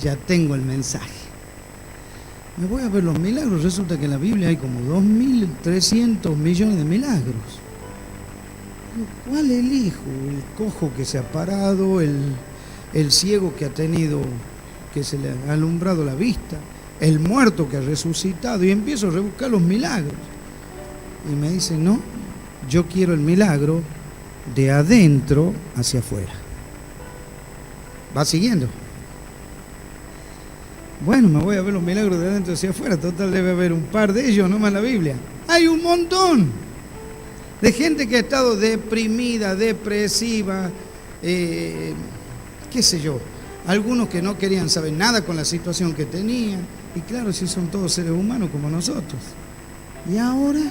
ya tengo el mensaje. Me voy a ver los milagros. Resulta que en la Biblia hay como 2.300 millones de milagros. ¿Cuál elijo? El cojo que se ha parado, el ciego que ha tenido, que se le ha alumbrado la vista, el muerto que ha resucitado, y empiezo a rebuscar los milagros. Y me dicen, no, yo quiero el milagro de adentro hacia afuera. ¿Va siguiendo? Bueno, me voy a ver los milagros de adentro hacia afuera. Total, debe haber un par de ellos, nomás en la Biblia. Hay un montón de gente que ha estado deprimida, depresiva, qué sé yo. Algunos que no querían saber nada con la situación que tenían. Y claro, si son todos seres humanos como nosotros. ¿Y ahora?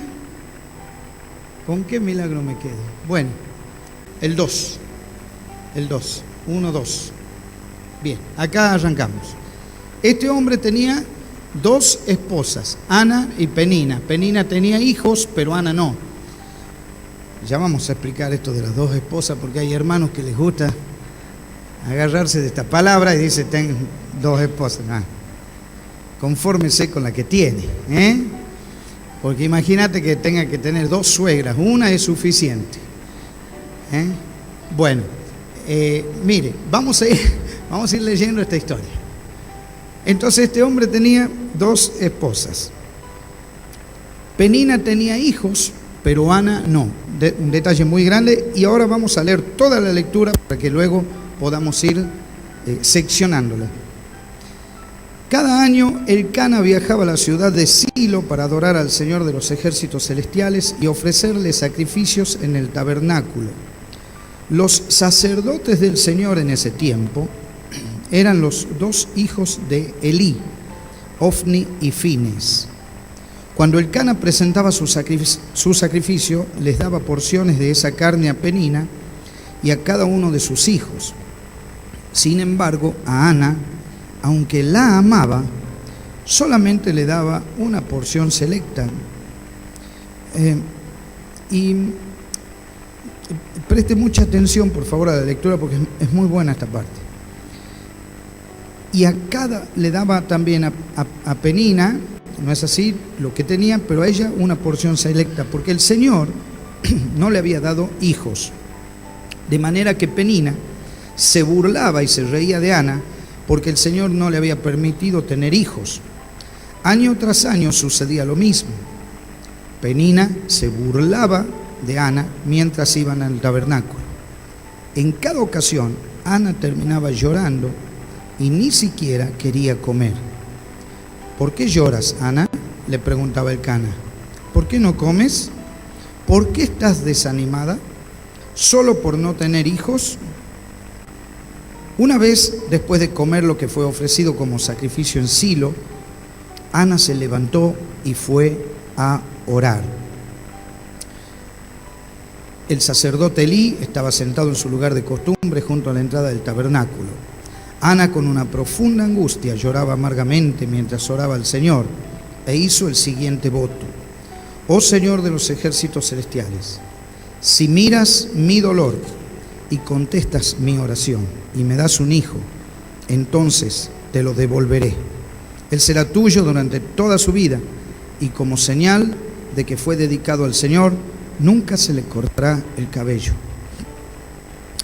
¿Con qué milagro me quedo? Bueno, el 2. 1, 2. Bien, acá arrancamos. Este hombre tenía 2 esposas, Ana y Penina. Penina tenía hijos, pero Ana no. Ya vamos a explicar esto de las 2 esposas, porque hay hermanos que les gusta agarrarse de esta palabra y dice, ten 2 esposas. Confórmese con la que tiene, porque imagínate que tenga que tener 2 suegras, una es suficiente. Bueno, mire, vamos a ir leyendo esta historia. Entonces este hombre tenía 2 esposas. Penina tenía hijos, pero Ana no. Un detalle muy grande, y ahora vamos a leer toda la lectura para que luego podamos ir seccionándola. Cada año Elcana viajaba a la ciudad de Silo para adorar al Señor de los ejércitos celestiales y ofrecerle sacrificios en el tabernáculo. Los sacerdotes del Señor en ese tiempo eran los 2 hijos de Elí, Ofni y Fines. Cuando Elcana presentaba su sacrificio, les daba porciones de esa carne a Penina y a cada uno de sus hijos. Sin embargo, a Ana, aunque la amaba, solamente le daba una porción selecta. Y preste mucha atención, por favor, a la lectura, porque es muy buena esta parte. Y a cada le daba también a Penina, no es así lo que tenía, pero a ella una porción selecta, porque el Señor no le había dado hijos. De manera que Penina se burlaba y se reía de Ana, porque el Señor no le había permitido tener hijos. Año tras año sucedía lo mismo. Penina se burlaba de Ana mientras iban al tabernáculo. En cada ocasión, Ana terminaba llorando y ni siquiera quería comer. ¿Por qué lloras, Ana?, le preguntaba Elcana. ¿Por qué no comes? ¿Por qué estás desanimada? ¿Solo por no tener hijos? Una vez, después de comer lo que fue ofrecido como sacrificio en Silo, Ana se levantó y fue a orar. El sacerdote Elí estaba sentado en su lugar de costumbre junto a la entrada del tabernáculo. Ana, con una profunda angustia, lloraba amargamente mientras oraba al Señor e hizo el siguiente voto: Oh Señor de los ejércitos celestiales, si miras mi dolor y contestas mi oración y me das un hijo, entonces te lo devolveré. Él será tuyo durante toda su vida, y como señal de que fue dedicado al Señor, nunca se le cortará el cabello.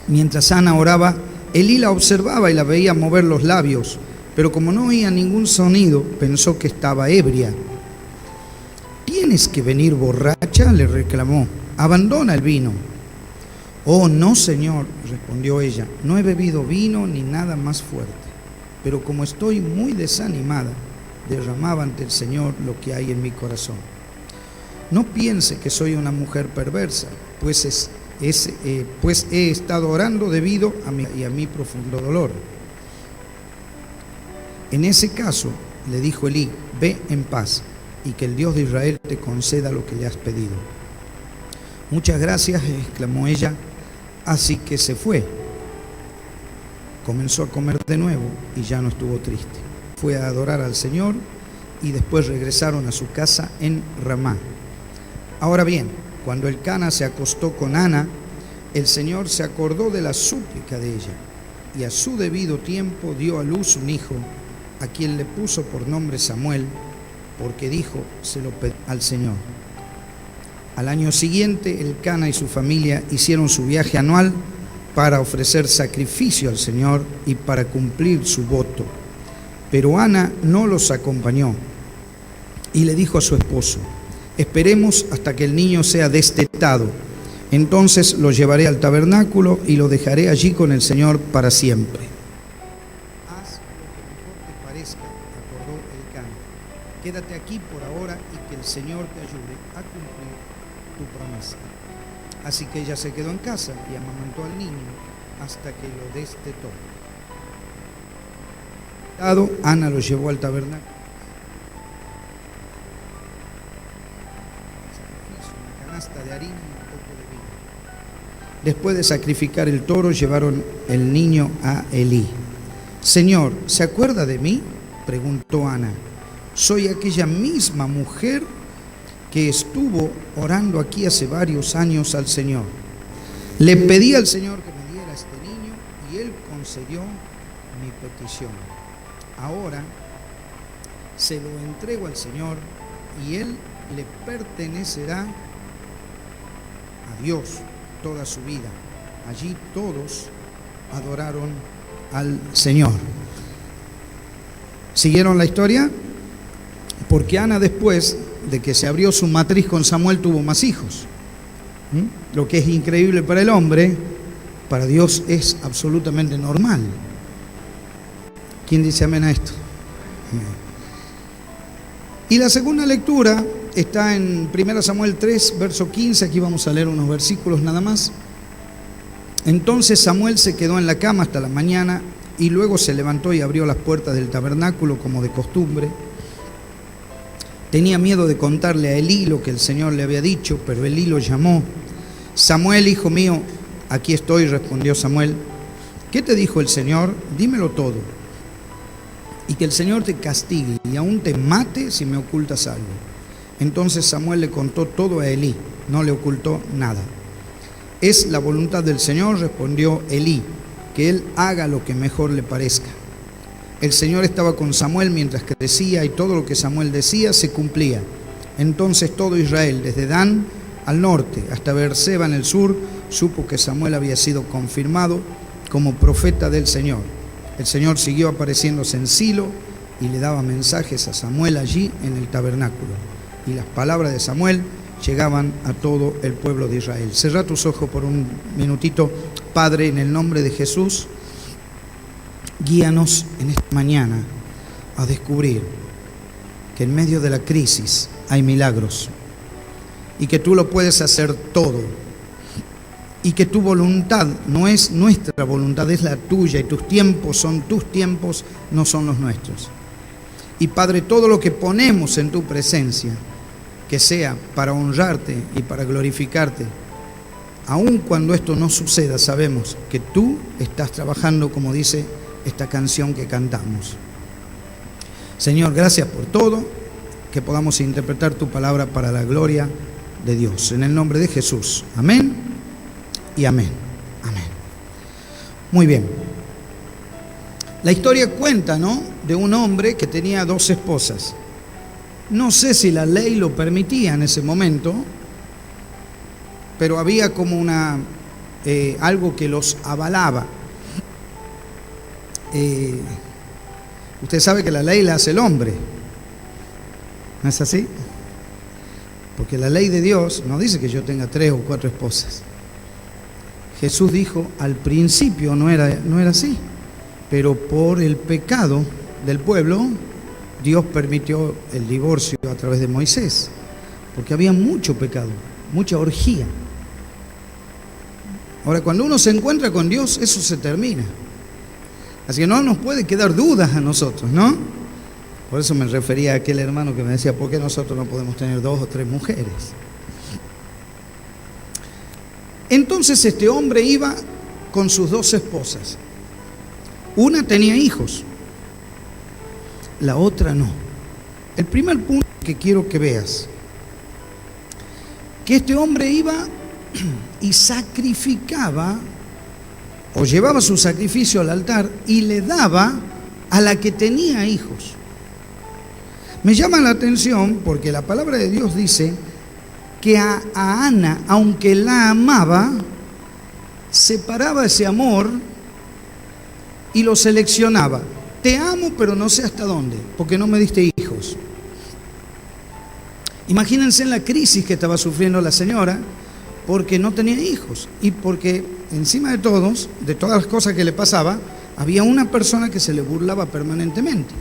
Mientras Ana oraba, Elí la observaba y la veía mover los labios, pero como no oía ningún sonido, pensó que estaba ebria. ¿Tienes que venir borracha?, le reclamó. Abandona el vino. Oh, no, Señor, respondió ella, no he bebido vino ni nada más fuerte, pero como estoy muy desanimada, derramaba ante el Señor lo que hay en mi corazón. No piense que soy una mujer perversa, pues he estado orando debido a mi profundo dolor. En ese caso, le dijo Elí, ve en paz, y que el Dios de Israel te conceda lo que le has pedido. Muchas gracias, exclamó ella, así que se fue. Comenzó a comer de nuevo y ya no estuvo triste. Fue a adorar al Señor y después regresaron a su casa en Ramá. Ahora bien, cuando Elcana se acostó con Ana, el Señor se acordó de la súplica de ella. y a su debido tiempo dio a luz un hijo, a quien le puso por nombre Samuel, porque dijo, se lo pedí al Señor. Al año siguiente, Elcana y su familia hicieron su viaje anual para ofrecer sacrificio al Señor y para cumplir su voto. Pero Ana no los acompañó y le dijo a su esposo, esperemos hasta que el niño sea destetado. Entonces lo llevaré al tabernáculo y lo dejaré allí con el Señor para siempre. Haz lo que mejor te parezca, acordó Elcana. Quédate aquí por ahora y que el Señor te ayude a cumplir tu promesa. Así que ella se quedó en casa y amamantó al niño hasta que lo destetó. Ana lo llevó al tabernáculo. Una canasta de harina y un poco de vino. Después de sacrificar el toro, llevaron el niño a Elí. Señor, ¿se acuerda de mí?, preguntó Ana. Soy aquella misma mujer que estuvo orando aquí hace varios años al Señor. Le pedí al Señor que me diera este niño y Él concedió mi petición. Ahora se lo entrego al Señor y Él le pertenecerá a Dios toda su vida. Allí todos adoraron al Señor. ¿Siguieron la historia? Porque Ana, después de que se abrió su matriz con Samuel, tuvo más hijos. Lo que es increíble para el hombre, para Dios es absolutamente normal. ¿Quién dice amén a esto? Amén. Y la segunda lectura está en 1 Samuel 3, verso 15. Aquí vamos a leer unos versículos nada más. Entonces Samuel se quedó en la cama hasta la mañana y luego se levantó y abrió las puertas del tabernáculo como de costumbre. Tenía miedo de contarle a Elí lo que el Señor le había dicho, pero Elí lo llamó. Samuel, hijo mío, aquí estoy, respondió Samuel. ¿Qué te dijo el Señor? Dímelo todo. Y que el Señor te castigue y aún te mate si me ocultas algo. Entonces Samuel le contó todo a Elí, no le ocultó nada. Es la voluntad del Señor, respondió Elí, que él haga lo que mejor le parezca. El Señor estaba con Samuel mientras crecía y todo lo que Samuel decía se cumplía. Entonces todo Israel, desde Dan al norte hasta Beerseba en el sur, supo que Samuel había sido confirmado como profeta del Señor. El Señor siguió apareciéndose en Silo y le daba mensajes a Samuel allí en el tabernáculo. Y las palabras de Samuel llegaban a todo el pueblo de Israel. Cerrá tus ojos por un minutito. Padre, en el nombre de Jesús, guíanos en esta mañana a descubrir que en medio de la crisis hay milagros y que tú lo puedes hacer todo y que tu voluntad no es nuestra voluntad, es la tuya y tus tiempos son tus tiempos, no son los nuestros. Y Padre, todo lo que ponemos en tu presencia, que sea para honrarte y para glorificarte, aun cuando esto no suceda, sabemos que tú estás trabajando, como dice esta canción que cantamos. Señor, gracias por todo, que podamos interpretar tu palabra para la gloria de Dios. En el nombre de Jesús. Amén y amén. Amén. Muy bien. La historia cuenta, ¿no?, de un hombre que tenía 2 esposas. No sé si la ley lo permitía en ese momento, pero había como algo que los avalaba. Usted sabe que la ley la hace el hombre, ¿no es así? Porque la ley de Dios no dice que yo tenga 3 o 4 esposas. Jesús dijo, al principio no era así, pero por el pecado del pueblo, Dios permitió el divorcio a través de Moisés, porque había mucho pecado, mucha orgía. Ahora, cuando uno se encuentra con Dios, eso se termina. Así que no nos puede quedar dudas a nosotros, ¿no? Por eso me refería a aquel hermano que me decía, ¿por qué nosotros no podemos tener 2 o 3 mujeres? Entonces este hombre iba con sus 2 esposas. Una tenía hijos, la otra no. El primer punto que quiero que veas, que este hombre iba y sacrificaba o llevaba su sacrificio al altar y le daba a la que tenía hijos. Me llama la atención porque la palabra de Dios dice que a Ana, aunque la amaba, separaba ese amor y lo seleccionaba. Te amo, pero no sé hasta dónde, porque no me diste hijos. Imagínense en la crisis que estaba sufriendo la señora, porque no tenía hijos y porque encima de todas las cosas que le pasaba, había una persona que se le burlaba permanentemente.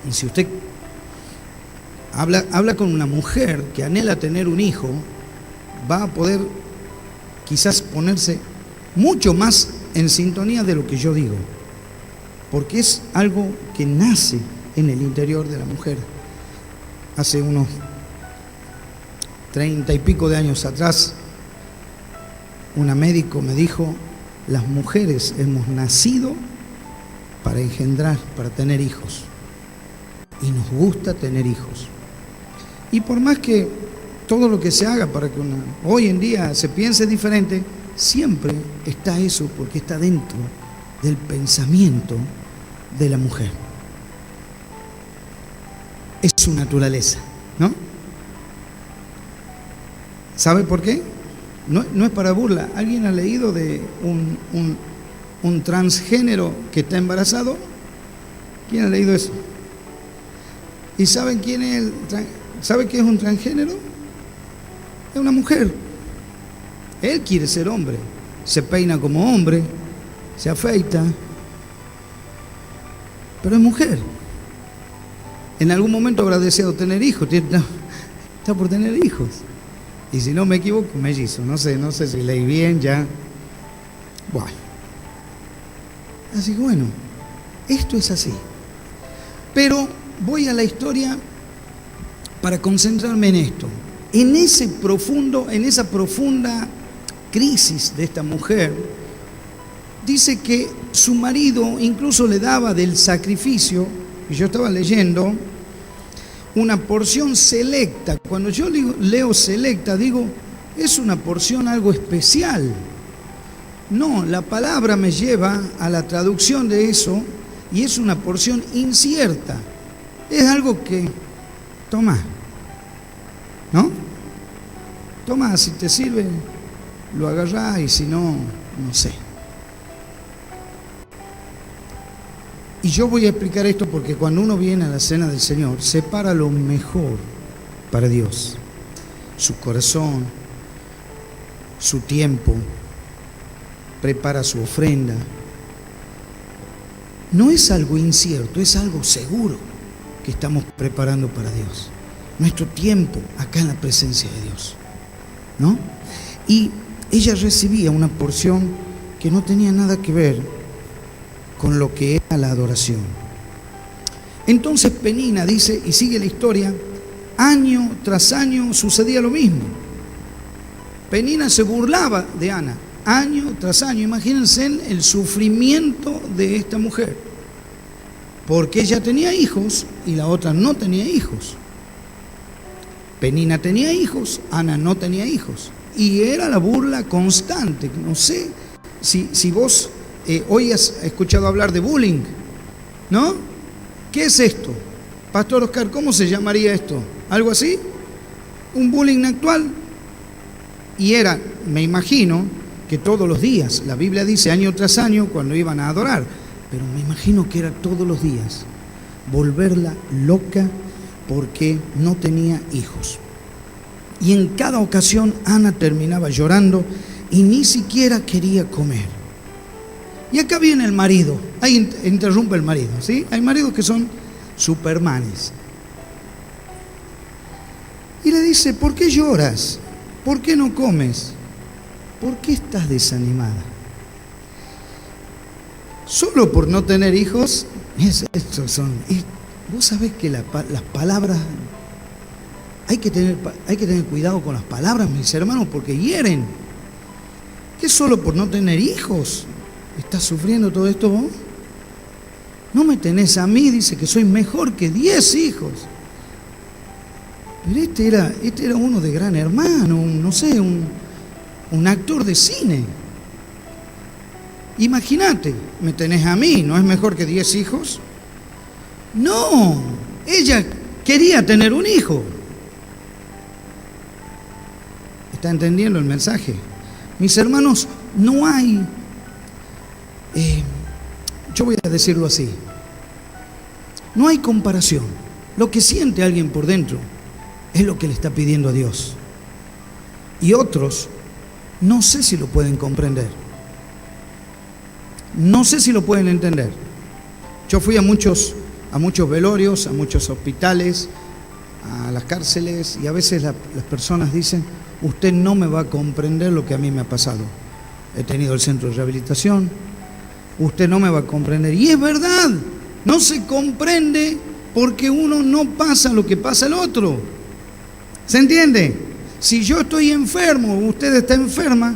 Y si usted habla con una mujer que anhela tener un hijo, va a poder quizás ponerse mucho más en sintonía de lo que yo digo, porque es algo que nace en el interior de la mujer. Hace unos 30 y pico de años atrás, una médico me dijo: las mujeres hemos nacido para engendrar, para tener hijos, y nos gusta tener hijos. Y por más que todo lo que se haga para que hoy en día se piense diferente, siempre está eso, porque está dentro del pensamiento de la mujer. Es su naturaleza, ¿no? ¿Sabe por qué? No es para burla. ¿Alguien ha leído de un transgénero que está embarazado? ¿Quién ha leído eso? ¿Y saben quién es ¿sabe qué es un transgénero? Es una mujer. Él quiere ser hombre, se peina como hombre, se afeita, pero es mujer. En algún momento habrá deseado tener hijos, está por tener hijos. Y si no me equivoco, mellizo, no sé si leí bien ya. Bueno. Así que bueno, esto es así. Pero voy a la historia para concentrarme en esto. En esa profunda crisis de esta mujer, dice que su marido incluso le daba del sacrificio, y yo estaba leyendo, una porción selecta. Cuando yo leo selecta, digo, es una porción algo especial. No, la palabra me lleva a la traducción de eso, y es una porción incierta. Es algo que, toma, ¿no? Toma, si te sirve, lo agarrás, y si no, no sé. Y yo voy a explicar esto porque cuando uno viene a la cena del Señor, separa lo mejor para Dios. Su corazón, su tiempo, prepara su ofrenda. No es algo incierto, es algo seguro que estamos preparando para Dios. Nuestro tiempo acá en la presencia de Dios, ¿no? Y ella recibía una porción que no tenía nada que ver con lo que era la adoración. Entonces Penina dice, y sigue la historia, año tras año sucedía lo mismo. Penina se burlaba de Ana, año tras año. Imagínense el sufrimiento de esta mujer, porque ella tenía hijos y la otra no tenía hijos. Penina tenía hijos, Ana no tenía hijos, y era la burla constante. No sé si vos hoy has escuchado hablar de bullying, ¿no? ¿Qué es esto? Pastor Oscar, ¿cómo se llamaría esto? ¿Algo así? ¿Un bullying actual? Y era, me imagino, que todos los días, la Biblia dice año tras año cuando iban a adorar, pero me imagino que era todos los días, volverla loca porque no tenía hijos. Y en cada ocasión Ana terminaba llorando y ni siquiera quería comer. Y acá viene el marido, ahí interrumpe el marido, ¿sí? Hay maridos que son supermanes. Y le dice, ¿por qué lloras? ¿Por qué no comes? ¿Por qué estás desanimada? Solo por no tener hijos, vos sabés que las palabras, hay que tener cuidado con las palabras, mis hermanos, porque hieren. ¿Qué solo por no tener hijos? ¿Estás sufriendo todo esto vos? No me tenés a mí, dice que soy mejor que 10 hijos. Pero este era uno de Gran Hermano, no sé, un actor de cine. Imagínate, me tenés a mí, ¿no es mejor que 10 hijos? No, ella quería tener un hijo. ¿Está entendiendo el mensaje? Mis hermanos, no hay, yo voy a decirlo así, no hay comparación. Lo que siente alguien por dentro es lo que le está pidiendo a Dios. Y otros, no sé si lo pueden comprender. No sé si lo pueden entender. Yo fui a muchos velorios, a muchos hospitales, a las cárceles, y a veces las personas dicen: usted no me va a comprender lo que a mí me ha pasado. He tenido el centro de rehabilitación, usted no me va a comprender. Y es verdad, no se comprende porque uno no pasa lo que pasa el otro. ¿Se entiende? Si yo estoy enfermo, usted está enferma,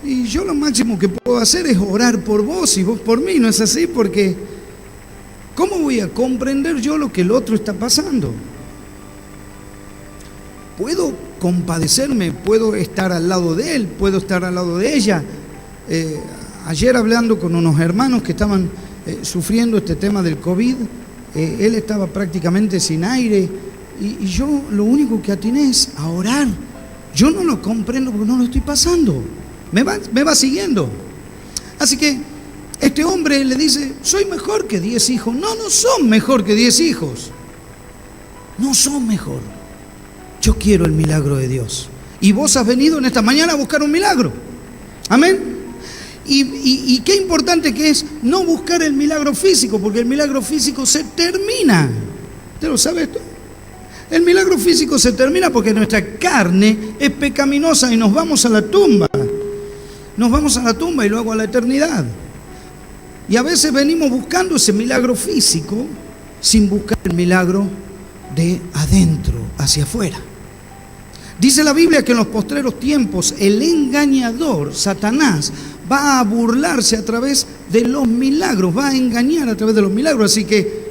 y yo lo máximo que puedo hacer es orar por vos y vos por mí, ¿no es así? Porque ¿cómo voy a comprender yo lo que el otro está pasando? Puedo compadecerme, puedo estar al lado de él, puedo estar al lado de ella. Ayer hablando con unos hermanos que estaban sufriendo este tema del COVID, él estaba prácticamente sin aire, y yo lo único que atiné es a orar. Yo no lo comprendo porque no lo estoy pasando. Me va siguiendo. Así que este hombre le dice: soy mejor que 10 hijos. No son mejor que 10 hijos. No son mejor. Yo quiero el milagro de Dios. Y vos has venido en esta mañana a buscar un milagro. Amén. Y qué importante que es no buscar el milagro físico, porque el milagro físico se termina. ¿Usted lo sabe esto? El milagro físico se termina porque nuestra carne es pecaminosa y nos vamos a la tumba. Nos vamos a la tumba y luego a la eternidad. Y a veces venimos buscando ese milagro físico sin buscar el milagro de adentro hacia afuera. Dice la Biblia que en los postreros tiempos el engañador, Satanás, va a burlarse a través de los milagros, va a engañar a través de los milagros. Así que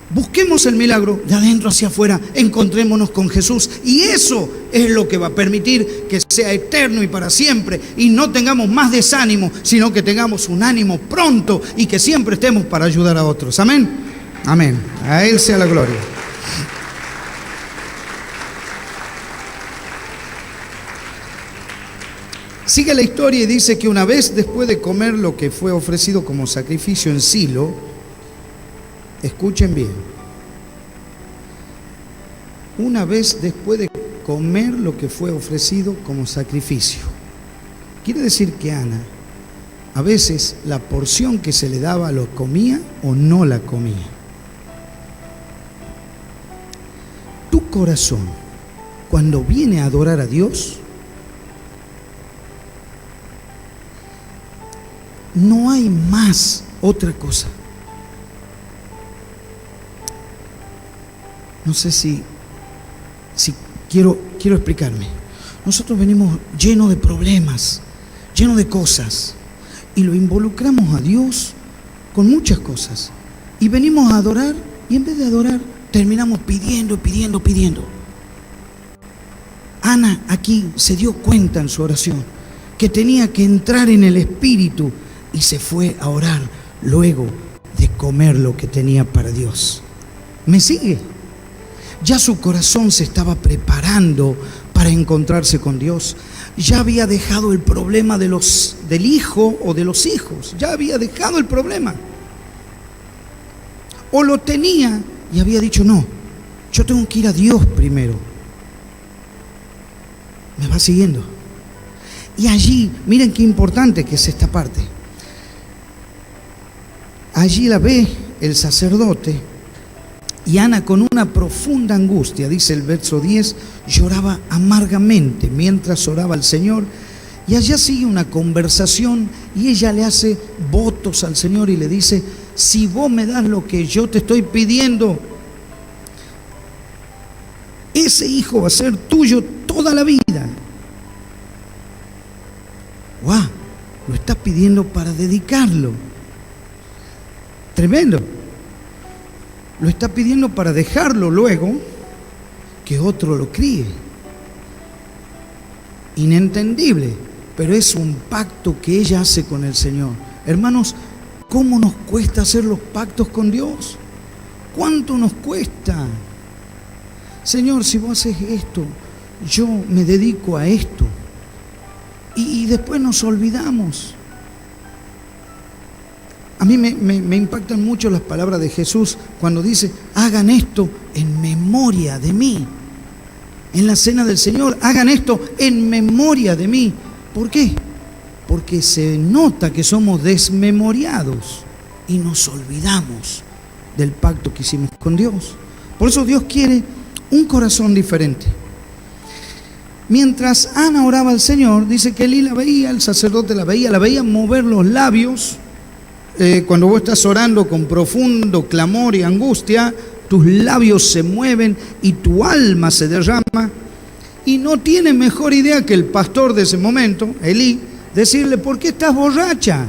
busquemos el milagro de adentro hacia afuera, encontrémonos con Jesús, y eso es lo que va a permitir que sea eterno y para siempre, y no tengamos más desánimo, sino que tengamos un ánimo pronto y que siempre estemos para ayudar a otros. Amén. Amén. A Él sea la gloria. Sigue la historia y dice que una vez después de comer lo que fue ofrecido como sacrificio en Silo, escuchen bien, una vez después de comer lo que fue ofrecido como sacrificio, quiere decir que Ana, a veces la porción que se le daba lo comía o no la comía. Tu corazón, cuando viene a adorar a Dios, no hay más otra cosa. No sé si quiero explicarme. Nosotros venimos llenos de problemas, llenos de cosas, y lo involucramos a Dios con muchas cosas. Y venimos a adorar, y en vez de adorar, terminamos pidiendo. Ana aquí se dio cuenta en su oración que tenía que entrar en el Espíritu y se fue a orar luego de comer lo que tenía para Dios. ¿Me sigue? Ya su corazón se estaba preparando para encontrarse con Dios. Ya había dejado el problema del hijo o de los hijos. Ya había dejado el problema. O lo tenía y había dicho: no, yo tengo que ir a Dios primero. ¿Me va siguiendo? Y allí, miren qué importante que es esta parte. Allí la ve el sacerdote, y Ana, con una profunda angustia, dice el verso 10, lloraba amargamente mientras oraba al Señor. Y allá sigue una conversación y ella le hace votos al Señor y le dice: si vos me das lo que yo te estoy pidiendo, ese hijo va a ser tuyo toda la vida. ¡Guau! Lo está pidiendo para dedicarlo. Tremendo. Lo está pidiendo para dejarlo luego que otro lo críe. Inentendible. pero es un pacto que ella hace con el Señor. Hermanos, ¿cómo nos cuesta hacer los pactos con Dios? ¿Cuánto nos cuesta? Señor, si vos haces esto, yo me dedico a esto. Y después nos olvidamos. A mí me impactan mucho las palabras de Jesús cuando dice, hagan esto en memoria de mí. En la cena del Señor, hagan esto en memoria de mí. ¿Por qué? Porque se nota que somos desmemoriados y nos olvidamos del pacto que hicimos con Dios. Por eso Dios quiere un corazón diferente. Mientras Ana oraba al Señor, dice que Elí la veía, el sacerdote la veía mover los labios. Cuando vos estás orando con profundo clamor y angustia, tus labios se mueven y tu alma se derrama. Y no tiene mejor idea que el pastor de ese momento, Elí, decirle, ¿por qué estás borracha?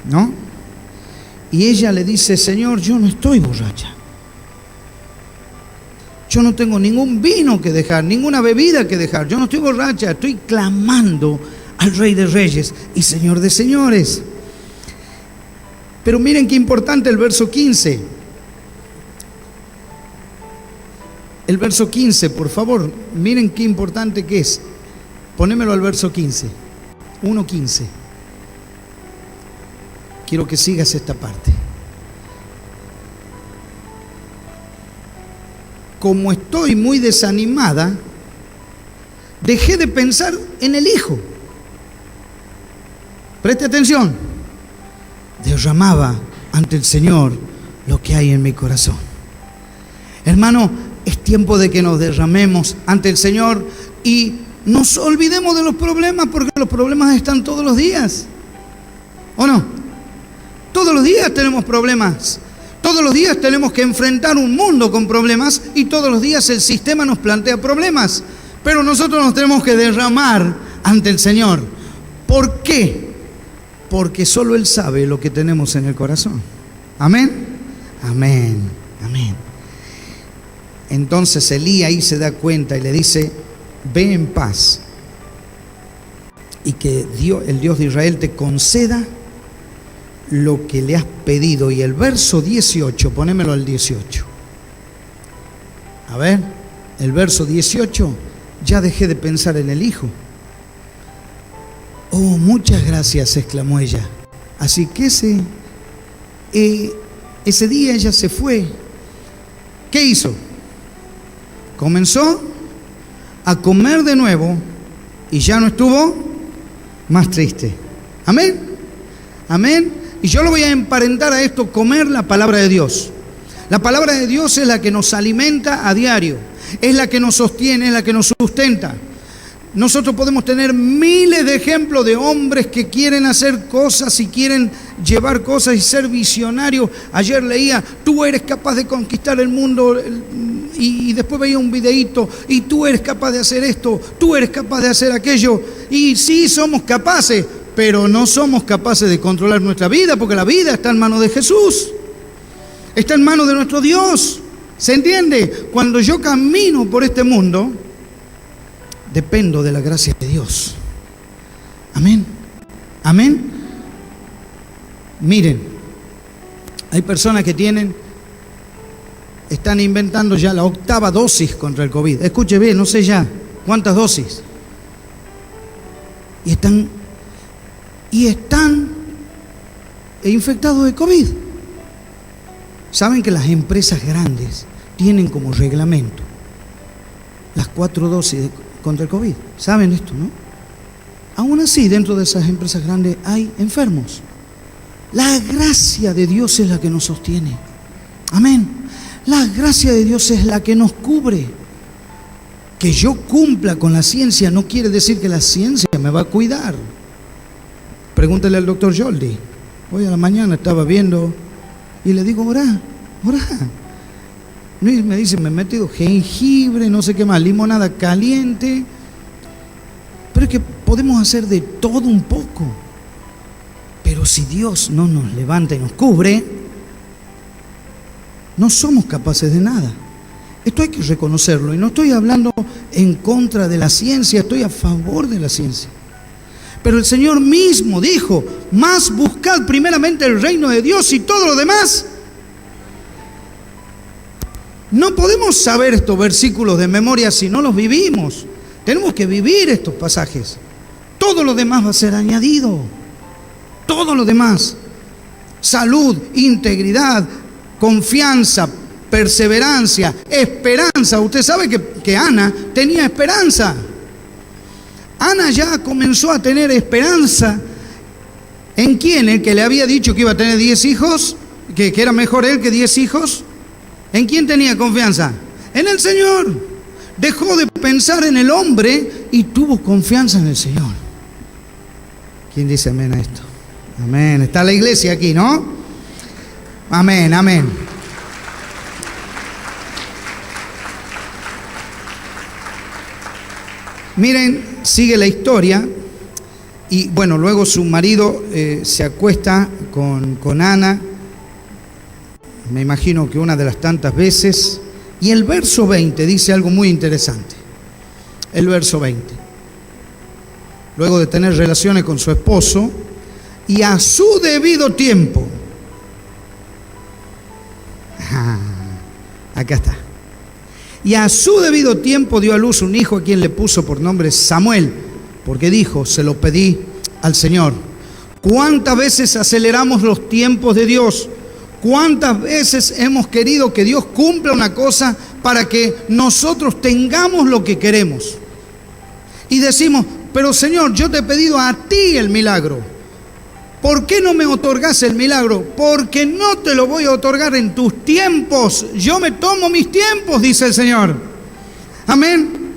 ¿No? Y ella le dice, Señor, yo no estoy borracha. Yo no tengo ningún vino que dejar, ninguna bebida que dejar. Yo no estoy borracha, estoy clamando al Rey de Reyes y Señor de Señores. Pero miren qué importante el verso 15. El verso 15, por favor, miren qué importante que es. Ponémelo al verso 15. 1:15. Quiero que sigas esta parte. Como estoy muy desanimada, dejé de pensar en el Hijo. Preste atención. Derramaba ante el Señor lo que hay en mi corazón. Hermano, es tiempo de que nos derramemos ante el Señor y nos olvidemos de los problemas, porque los problemas están todos los días. ¿O no? Todos los días tenemos problemas. Todos los días tenemos que enfrentar un mundo con problemas y todos los días el sistema nos plantea problemas. Pero nosotros nos tenemos que derramar ante el Señor. ¿Por qué? Porque solo Él sabe lo que tenemos en el corazón. Amén. Amén. Amén. Entonces Elí ahí se da cuenta y le dice, ve en paz y que Dios, el Dios de Israel, te conceda lo que le has pedido. Y el verso 18, ponémelo al 18. A ver, el verso 18, ya dejé de pensar en el Hijo. Oh, muchas gracias, exclamó ella. Así que ese día ella se fue. ¿Qué hizo? Comenzó a comer de nuevo y ya no estuvo más triste. Amén. Amén. Y yo lo voy a emparentar a esto, comer la palabra de Dios. La palabra de Dios es la que nos alimenta a diario, es la que nos sostiene, es la que nos sustenta. Nosotros podemos tener miles de ejemplos de hombres que quieren hacer cosas y quieren llevar cosas y ser visionarios. Ayer leía, tú eres capaz de conquistar el mundo, y después veía un videíto, y tú eres capaz de hacer esto, tú eres capaz de hacer aquello. Y sí, somos capaces, pero no somos capaces de controlar nuestra vida, porque la vida está en manos de Jesús, está en manos de nuestro Dios. ¿Se entiende? Cuando yo camino por este mundo, dependo de la gracia de Dios. Amén. Amén. Miren, hay personas que están inventando ya la 8ª dosis contra el COVID. Escuche bien, no sé ya cuántas dosis. Y están infectados de COVID. Saben que las empresas grandes tienen como reglamento las 4 dosis contra el COVID. ¿Saben esto, no? Aún así, dentro de esas empresas grandes hay enfermos. La gracia de Dios es la que nos sostiene. Amén. La gracia de Dios es la que nos cubre. Que yo cumpla con la ciencia no quiere decir que la ciencia me va a cuidar. Pregúntale al doctor Joldi. Hoy a la mañana estaba viendo y le digo, orá. Y me dice, me he metido jengibre, no sé qué más, limonada caliente. Pero es que podemos hacer de todo un poco. Pero si Dios no nos levanta y nos cubre, no somos capaces de nada. Esto hay que reconocerlo. Y no estoy hablando en contra de la ciencia, estoy a favor de la ciencia. Pero el Señor mismo dijo, más buscad primeramente el reino de Dios y todo lo demás. No podemos saber estos versículos de memoria si no los vivimos. Tenemos que vivir estos pasajes. Todo lo demás va a ser añadido. Todo lo demás. Salud, integridad, confianza, perseverancia, esperanza. Usted sabe que Ana tenía esperanza. Ana ya comenzó a tener esperanza. ¿En quién? ¿El que le había dicho que iba a tener 10 hijos? ¿Que era mejor él que 10 hijos? ¿En quién tenía confianza? En el Señor. Dejó de pensar en el hombre y tuvo confianza en el Señor. ¿Quién dice amén a esto? Amén. Está la iglesia aquí, ¿no? Amén, amén. Miren, sigue la historia. Y bueno, luego su marido se acuesta con Ana. Me imagino que una de las tantas veces. Y el verso 20 dice algo muy interesante. El verso 20. Luego de tener relaciones con su esposo, y a su debido tiempo. Acá está. Y a su debido tiempo dio a luz un hijo a quien le puso por nombre Samuel, porque dijo, se lo pedí al Señor. ¿Cuántas veces aceleramos los tiempos de Dios? ¿Cuántas veces hemos querido que Dios cumpla una cosa para que nosotros tengamos lo que queremos? Y decimos, pero Señor, yo te he pedido a ti el milagro. ¿Por qué no me otorgas el milagro? Porque no te lo voy a otorgar en tus tiempos. Yo me tomo mis tiempos, dice el Señor. Amén.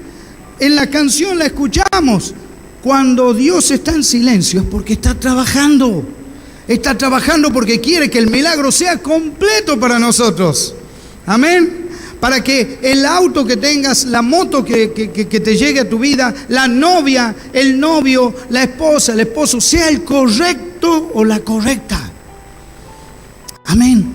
En la canción la escuchamos. Cuando Dios está en silencio es porque está trabajando. Está trabajando porque quiere que el milagro sea completo para nosotros. Amén. Para que el auto que tengas, la moto que te llegue a tu vida, la novia, el novio, la esposa, el esposo, sea el correcto o la correcta. Amén.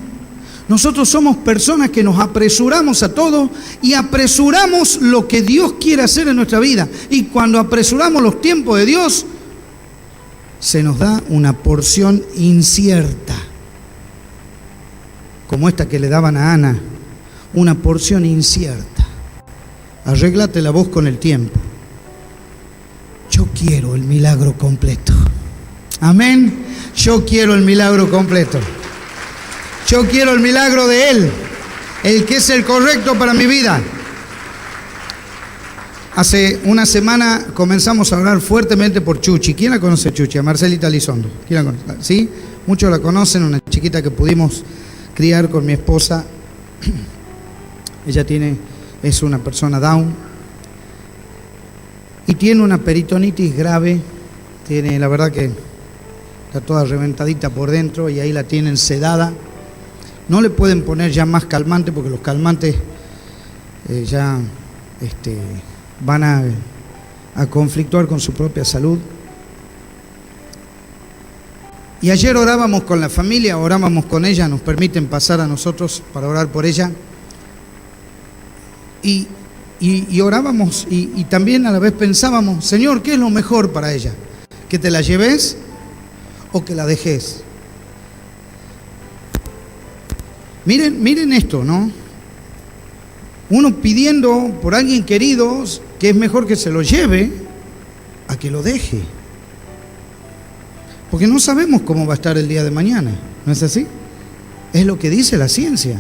Nosotros somos personas que nos apresuramos a todo y apresuramos lo que Dios quiere hacer en nuestra vida. Y cuando apresuramos los tiempos de Dios, se nos da una porción incierta, como esta que le daban a Ana, una porción incierta. Arréglate la voz con el tiempo. Yo quiero el milagro completo. Amén. Yo quiero el milagro completo. Yo quiero el milagro de Él, el que es el correcto para mi vida. Hace una semana comenzamos a orar fuertemente por Chuchi. ¿Quién la conoce, Chuchi? A Marcelita Lizondo. ¿Quién la conoce? ¿Sí? Muchos la conocen, una chiquita que pudimos criar con mi esposa. Ella es una persona down y tiene una peritonitis grave. La verdad que está toda reventadita por dentro y ahí la tienen sedada. No le pueden poner ya más calmante porque los calmantes ya van a conflictuar con su propia salud. Y ayer orábamos con la familia, orábamos con ella, nos permiten pasar a nosotros para orar por ella. Y orábamos y también a la vez pensábamos, Señor, ¿qué es lo mejor para ella? ¿Que te la lleves o que la dejes? Miren esto, ¿no? Uno pidiendo por alguien querido que es mejor que se lo lleve a que lo deje. Porque no sabemos cómo va a estar el día de mañana, ¿no es así? Es lo que dice la ciencia.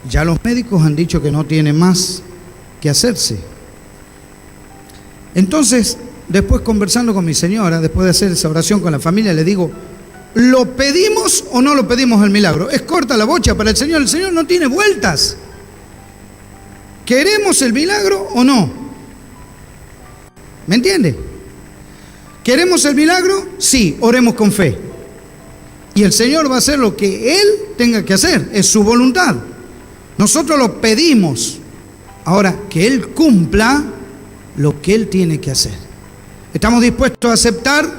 Ya los médicos han dicho que no tiene más que hacerse. Entonces, después conversando con mi señora, después de hacer esa oración con la familia, le digo, ¿lo pedimos o no lo pedimos el milagro? Es corta la bocha para el Señor no tiene vueltas. ¿Queremos el milagro o no? ¿Me entiende? ¿Queremos el milagro? Sí, oremos con fe. Y el Señor va a hacer lo que Él tenga que hacer, es su voluntad. Nosotros lo pedimos. Ahora, que Él cumpla lo que Él tiene que hacer. ¿Estamos dispuestos a aceptar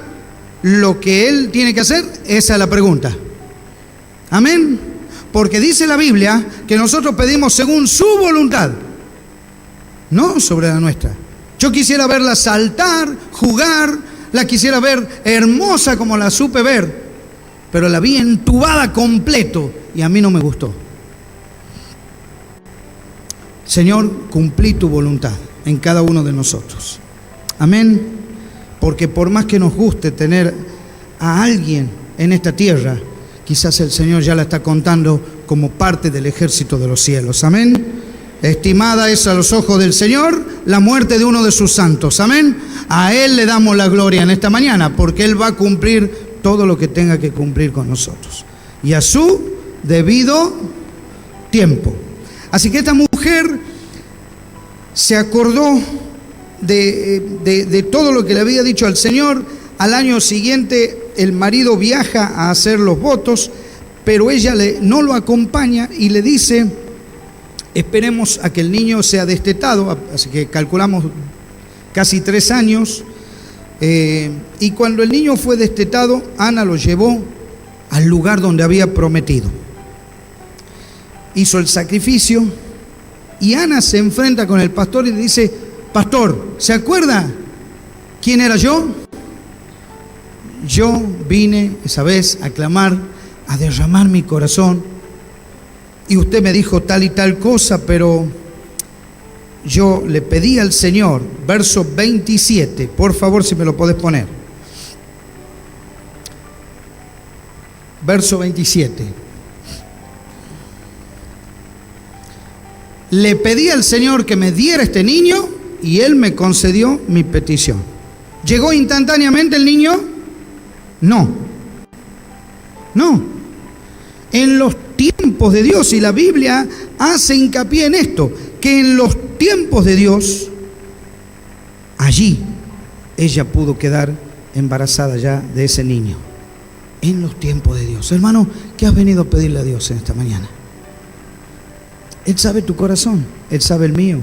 lo que Él tiene que hacer? Esa es la pregunta. Amén. Porque dice la Biblia que nosotros pedimos según su voluntad, no sobre la nuestra. Yo quisiera verla saltar, jugar, la quisiera ver hermosa como la supe ver, pero la vi entubada completo y a mí no me gustó. Señor, cumplí tu voluntad en cada uno de nosotros. Amén. Porque por más que nos guste tener a alguien en esta tierra, quizás el Señor ya la está contando como parte del ejército de los cielos. Amén. Estimada es a los ojos del Señor la muerte de uno de sus santos. Amén. A Él le damos la gloria en esta mañana, porque Él va a cumplir todo lo que tenga que cumplir con nosotros, y a su debido tiempo. Así que esta mujer se acordó de todo lo que le había dicho al Señor. Al año siguiente el marido viaja a hacer los votos, pero ella no lo acompaña y le dice: esperemos a que el niño sea destetado. Así que calculamos casi 3 años. Y cuando el niño fue destetado, Ana lo llevó al lugar donde había prometido. Hizo el sacrificio y Ana se enfrenta con el pastor y le dice: pastor, ¿se acuerda quién era yo? Yo vine esa vez a clamar, a derramar mi corazón, y usted me dijo tal y tal cosa, pero yo le pedí al Señor, verso 27, por favor, si me lo podés poner. Verso 27. Le pedí al Señor que me diera este niño y Él me concedió mi petición. ¿Llegó instantáneamente el niño? No. No. En los tiempos de Dios, y la Biblia hace hincapié en esto, que en los tiempos de Dios, allí ella pudo quedar embarazada ya de ese niño. En los tiempos de Dios. Hermano, ¿qué has venido a pedirle a Dios en esta mañana? Él sabe tu corazón, Él sabe el mío.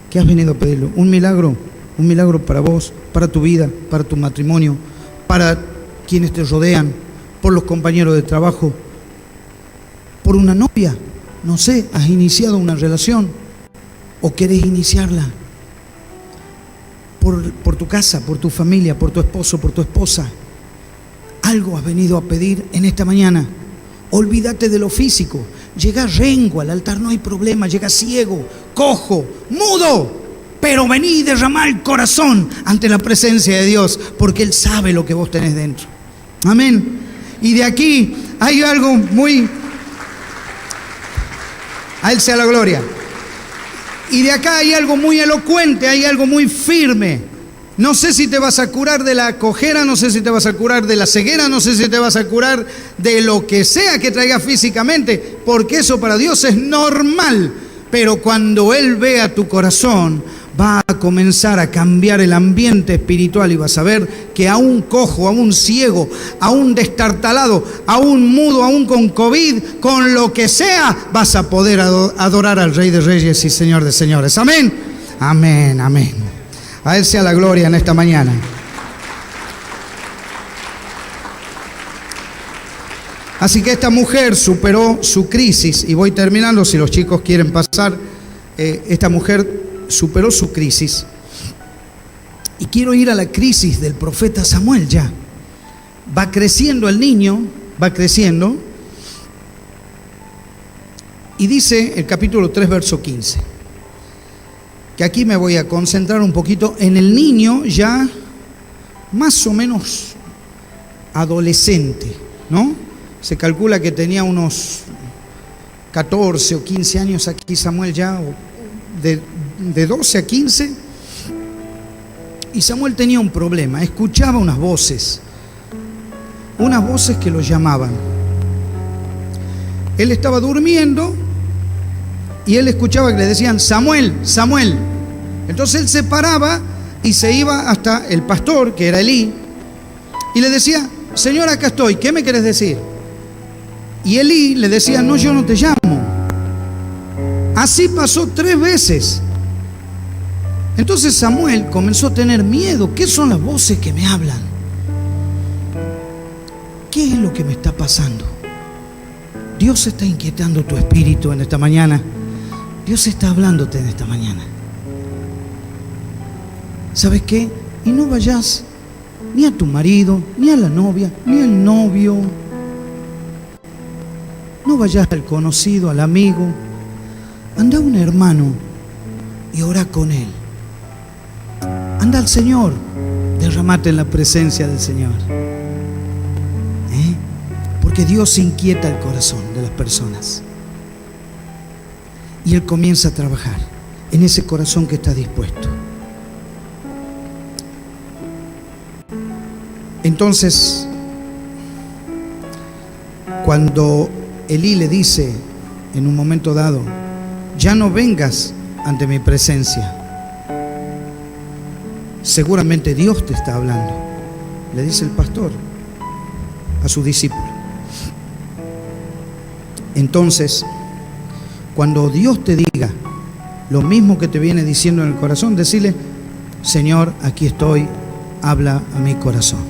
¿Qué has venido a pedirle? Un milagro para vos, para tu vida, para tu matrimonio, para quienes te rodean, por los compañeros de trabajo, por una novia. No sé, has iniciado una relación o querés iniciarla. Por tu casa, por tu familia, por tu esposo, por tu esposa. Algo has venido a pedir en esta mañana. Olvídate de lo físico. Llega rengo al altar, no hay problema. Llega ciego, cojo, mudo, pero vení y derramá el corazón ante la presencia de Dios, porque Él sabe lo que vos tenés dentro. Amén. Y de aquí hay algo muy... A Él sea la gloria. Y de acá hay algo muy elocuente, hay algo muy firme. No sé si te vas a curar de la cojera, no sé si te vas a curar de la ceguera, no sé si te vas a curar de lo que sea que traigas físicamente, porque eso para Dios es normal. Pero cuando Él vea tu corazón, va a comenzar a cambiar el ambiente espiritual y vas a ver que a un cojo, a un ciego, a un destartalado, a un mudo, a un con COVID, con lo que sea, vas a poder adorar al Rey de Reyes y Señor de Señores. Amén. Amén, amén. A Él sea la gloria en esta mañana. Así que esta mujer superó su crisis, y voy terminando si los chicos quieren pasar. Esta mujer superó su crisis, y quiero ir a la crisis del profeta Samuel. Ya va creciendo el niño, va creciendo, y dice el capítulo 3, verso 15, que aquí me voy a concentrar un poquito en el niño ya más o menos adolescente, ¿no? Se calcula que tenía unos 14 o 15 años aquí Samuel ya, de 12 a 15. Y Samuel tenía un problema, escuchaba unas voces que lo llamaban. Él estaba durmiendo y él escuchaba que le decían: Samuel, Samuel. Entonces él se paraba y se iba hasta el pastor, que era Elí, y le decía: Señor, acá estoy, ¿qué me querés decir? Y Elí le decía: no, yo no te llamo. Así pasó 3 veces. Entonces Samuel comenzó a tener miedo. ¿Qué son las voces que me hablan? ¿Qué es lo que me está pasando? Dios está inquietando tu espíritu en esta mañana. Dios está hablándote en esta mañana. ¿Sabes qué? Y no vayas ni a tu marido, ni a la novia, ni al novio. No vayas al conocido, al amigo. Anda a un hermano y ora con él. Anda al Señor, derramate en la presencia del Señor. Porque Dios inquieta el corazón de las personas. Y Él comienza a trabajar en ese corazón que está dispuesto. Entonces, cuando Elí le dice en un momento dado, ya no vengas ante mi presencia, seguramente Dios te está hablando, le dice el pastor a su discípulo. Entonces, cuando Dios te diga lo mismo que te viene diciendo en el corazón, decirle, Señor, aquí estoy, habla a mi corazón.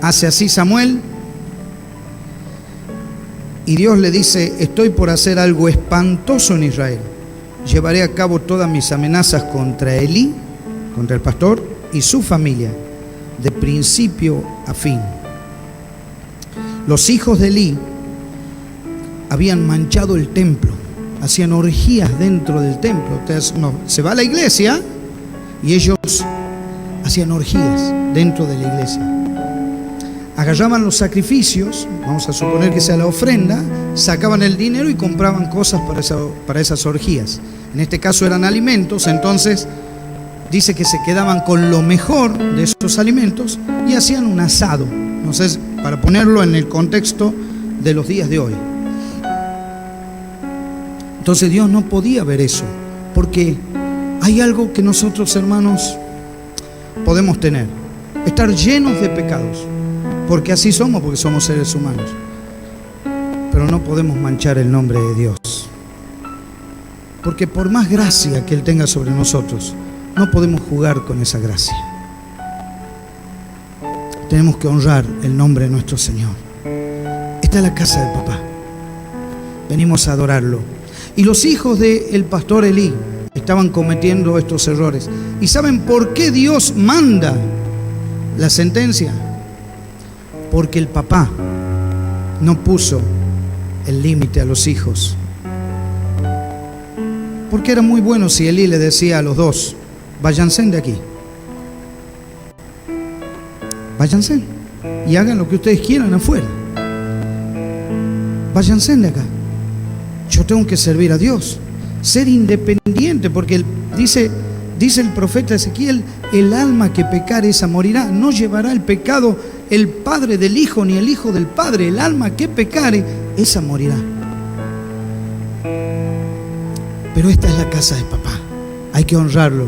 Hace así Samuel, y Dios le dice, estoy por hacer algo espantoso en Israel. Llevaré a cabo todas mis amenazas contra Elí, contra el pastor y su familia, de principio a fin. Los hijos de Elí habían manchado el templo, hacían orgías dentro del templo. Entonces, se va a la iglesia y ellos hacían orgías dentro de la iglesia. Agarraban los sacrificios, vamos a suponer que sea la ofrenda, sacaban el dinero y compraban cosas para esas orgías. En este caso eran alimentos, entonces dice que se quedaban con lo mejor de esos alimentos y hacían un asado. No sé, para ponerlo en el contexto de los días de hoy. Entonces Dios no podía ver eso, porque hay algo que nosotros, hermanos, podemos tener: estar llenos de pecados, porque así somos, porque somos seres humanos, pero no podemos manchar el nombre de Dios, porque por más gracia que Él tenga sobre nosotros, no podemos jugar con esa gracia. Tenemos que honrar el nombre de nuestro Señor. Esta es la casa del papá, venimos a adorarlo. Y los hijos del pastor Elí estaban cometiendo estos errores. ¿Y saben por qué Dios manda la sentencia? Porque el papá no puso el límite a los hijos. Porque era muy bueno si Elí le decía a los dos, váyanse de aquí, váyanse y hagan lo que ustedes quieran afuera, váyanse de acá. Yo tengo que servir a Dios, ser independiente, porque dice el profeta Ezequiel, el alma que pecare esa morirá. No llevará el pecado el padre del hijo ni el hijo del padre. El alma que pecare, esa morirá. Pero esta es la casa de papá, hay que honrarlo.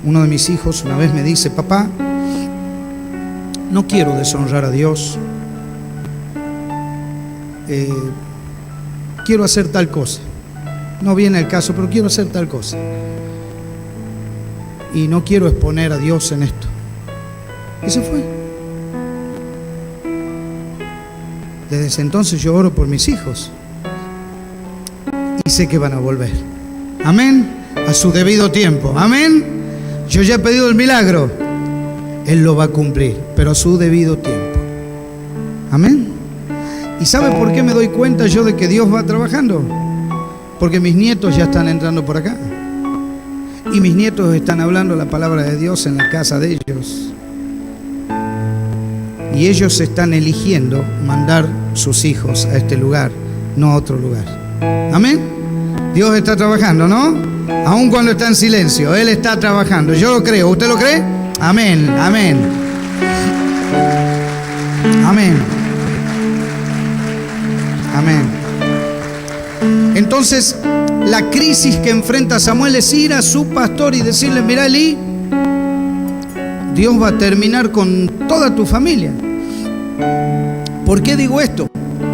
Uno de mis hijos una vez me dice, papá, no quiero deshonrar a Dios, quiero hacer tal cosa. No viene el caso, pero quiero hacer tal cosa. Y no quiero exponer a Dios en esto. Y se fue. Desde ese entonces yo oro por mis hijos. Y sé que van a volver. Amén. A su debido tiempo. Amén. Yo ya he pedido el milagro. Él lo va a cumplir, pero a su debido tiempo. Amén. ¿Y sabe por qué me doy cuenta yo de que Dios va trabajando? Porque mis nietos ya están entrando por acá. Y mis nietos están hablando la palabra de Dios en la casa de ellos. Y ellos están eligiendo mandar sus hijos a este lugar, no a otro lugar. Amén. Dios está trabajando, ¿no? Aun cuando está en silencio, Él está trabajando. Yo lo creo. ¿Usted lo cree? Amén, amén. Amén. Amén. Entonces, la crisis que enfrenta Samuel es ir a su pastor y decirle, mira, Elí, Dios va a terminar con toda tu familia. ¿Por qué digo esto?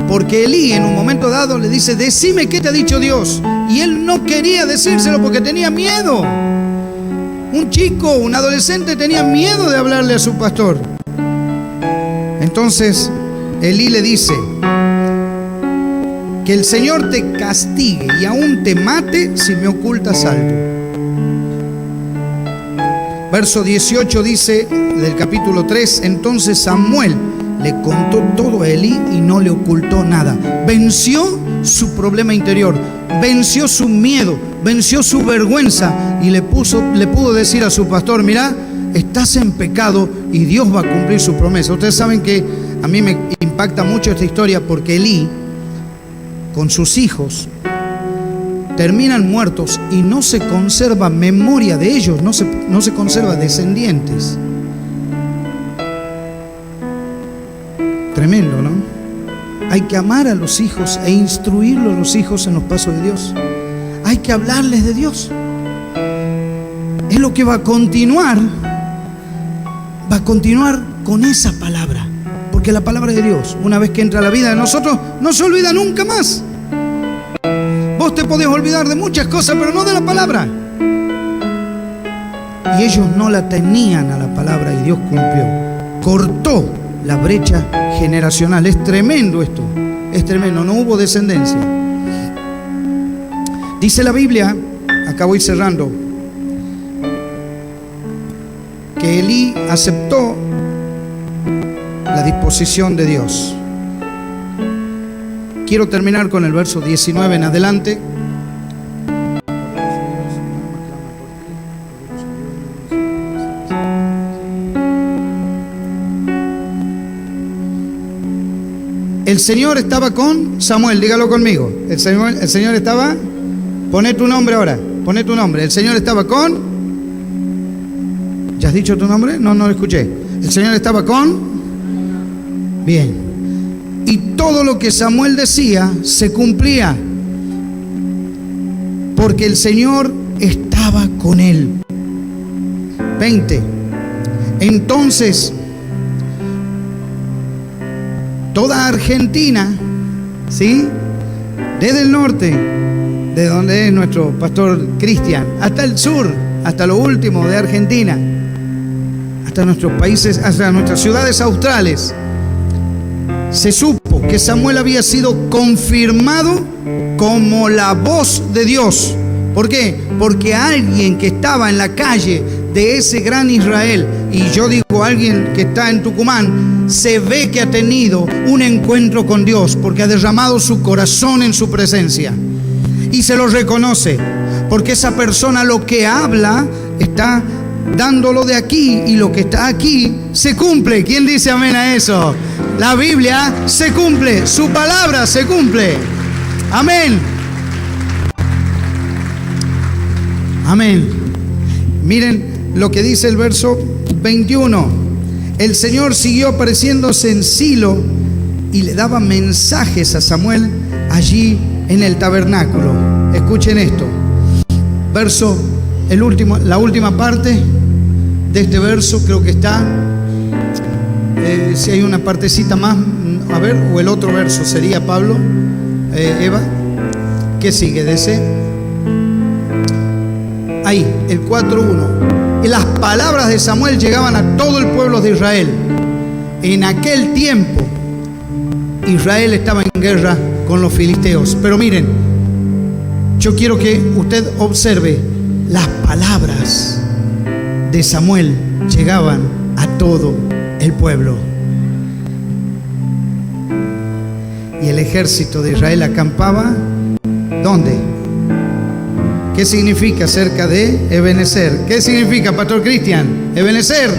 Porque Elí en un momento dado le dice, decime qué te ha dicho Dios. Y él no quería decírselo porque tenía miedo. Un chico, un adolescente tenía miedo de hablarle a su pastor. Entonces Elí le dice: que el Señor te castigue y aún te mate si me ocultas algo. Verso 18 dice del capítulo 3: entonces Samuel le contó todo a Elí y no le ocultó nada. Venció su problema interior, venció su miedo, venció su vergüenza y le pudo decir a su pastor: mira, estás en pecado y Dios va a cumplir su promesa. Ustedes saben que a mí me impacta mucho esta historia porque Elí, con sus hijos, terminan muertos y no se conserva memoria de ellos, no se conserva descendientes. Tremendo, ¿no? Hay que amar a los hijos e instruirlos los hijos en los pasos de Dios. Hay que hablarles de Dios. Es lo que va a continuar con esa palabra. Porque la palabra de Dios, una vez que entra a la vida de nosotros, no se olvida nunca más. Vos te podés olvidar de muchas cosas, pero no de la palabra. Y ellos no la tenían a la palabra y Dios cumplió. Cortó la brecha generacional. Es tremendo esto. Es tremendo. No hubo descendencia. Dice la Biblia, acá voy cerrando, que Elí aceptó la disposición de Dios. Quiero terminar con el verso 19 en adelante. El Señor estaba con Samuel, dígalo conmigo. El Señor estaba, poné tu nombre ahora, poné tu nombre. El Señor estaba con, ¿ya has dicho tu nombre? No lo escuché. El Señor estaba con, bien. Y todo lo que Samuel decía se cumplía, porque el Señor estaba con él. 20. Entonces, toda Argentina, ¿sí?, desde el norte, de donde es nuestro pastor Cristian, hasta el sur, hasta lo último de Argentina, hasta nuestros países, hasta nuestras ciudades australes, se supo que Samuel había sido confirmado como la voz de Dios. ¿Por qué? Porque alguien que estaba en la calle de ese gran Israel, y yo digo alguien que está en Tucumán, se ve que ha tenido un encuentro con Dios porque ha derramado su corazón en su presencia y se lo reconoce, porque esa persona lo que habla está dándolo de aquí y lo que está aquí se cumple. ¿Quién dice amén a eso? La Biblia se cumple, su palabra se cumple. Amén. Amén. Miren lo que dice el verso 21. El Señor siguió apareciéndose en Silo y le daba mensajes a Samuel allí en el tabernáculo. Escuchen esto. La última parte de este verso, creo que está, si hay una partecita más, a ver, o el otro verso sería, Pablo, Eva, ¿qué sigue de ese? Ahí, el 4:1. Y las palabras de Samuel llegaban a todo el pueblo de Israel. En aquel tiempo, Israel estaba en guerra con los filisteos. Pero miren, yo quiero que usted observe, las palabras de Samuel llegaban a todo el pueblo. Y el ejército de Israel acampaba, ¿dónde? ¿Qué significa cerca de Ebenezer? ¿Qué significa, Pastor Cristian? Ebenezer.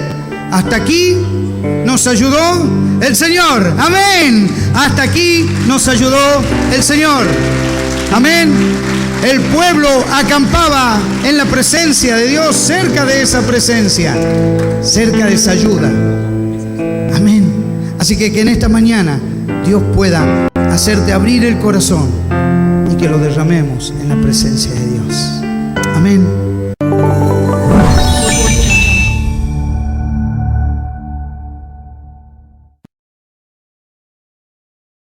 Hasta aquí nos ayudó el Señor. Amén. Hasta aquí nos ayudó el Señor. Amén. El pueblo acampaba en la presencia de Dios, cerca de esa presencia, cerca de esa ayuda. Amén. Así que en esta mañana Dios pueda hacerte abrir el corazón y que lo derramemos en la presencia de Dios.